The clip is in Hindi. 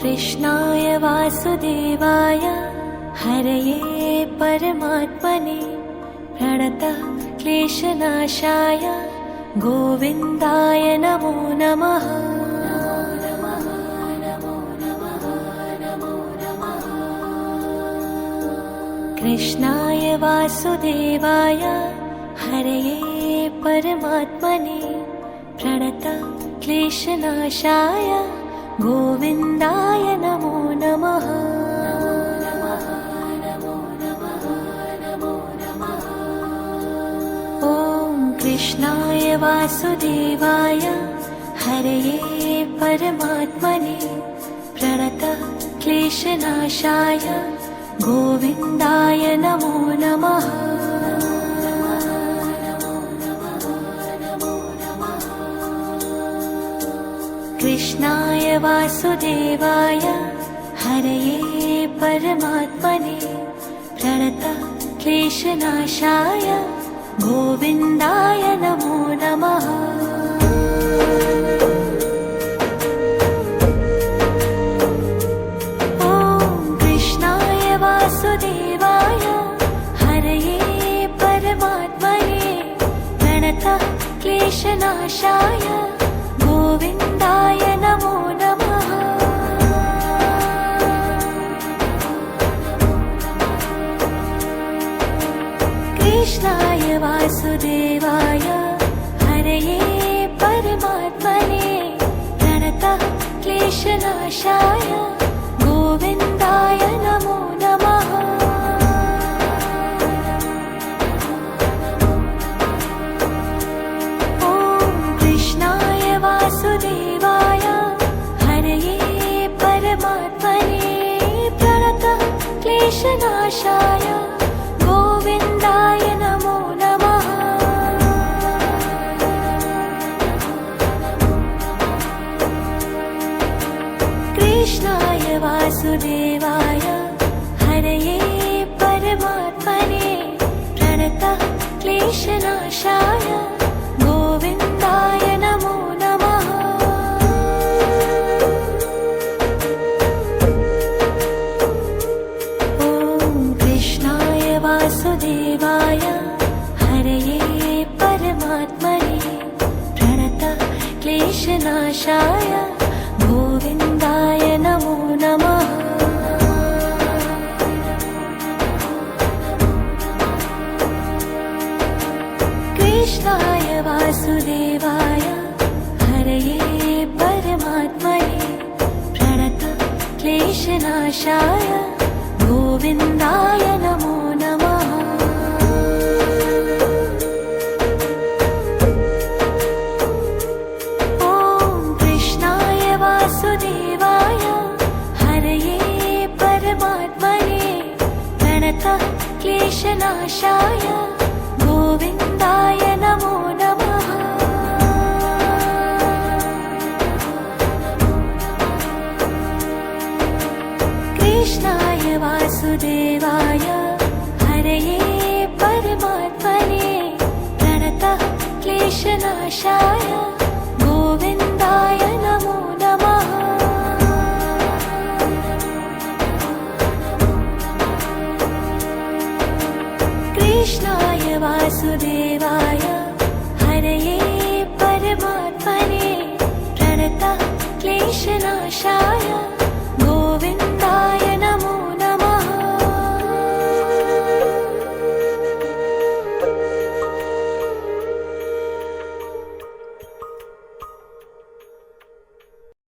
कृष्णाय वासुदेवाय हरये परमात्मने प्रणतः क्लेशनाशाय गोविन्दाय नमो नमः। कृष्णाय वासुदेवाय हरये परमात्मने प्रणतः क्लेशनाशाय गोविन्दाय नमो नमः। ॐ कृष्णाय वासुदेवाय हरये परमात्मने प्रणतः क्लेशनाशाय गोविन्दाय नमो नमः। कृष्णाय वासुदेवाय हरये परमात्मने प्रणतः क्लेशनाशाय गोविन्दाय नमो नमः। वासुदेवाय हरये परमात्मने प्रणतः क्लेशनाशाय गोविन्दाय नमो नमः। कृष्णाय वासुदेवाय हरये परमात्मने प्रणतः क्लेशनाशाय गोविन्दाय नमो नमः। ॐ कृष्णाय वासुदेवाय हरये परमात्मने प्रणतः क्लेशनाशाय गोविन्दाय नमो नमः। कृष्णाय वासुदेवाय हरये परमात्मने प्रणतः क्लेशनाशाय गोविन्दाय नमो नमः। ॐ कृष्णाय वासुदेवाय हरये परमात्मने प्रणतः क्लेशनाशाय गोविन्दाय नमो नमः। कृष्णाय वासुदेवाय हरये परमात्मने प्रणतः क्लेशनाशाय गोविन्दाय नमो नमः। वासुदेवाय हरये परमात्मने प्रणतः क्लेशनाशाय गोविन्दाय नमो नमः। कृष्णाय वासुदेवाय हरये परमात्मने प्रणतः क्लेशनाशाय गोविन्दाय नमो नमः। कृष्णाय वासुदेवाय हरये परमात्मने प्रणतः क्लेशनाशाय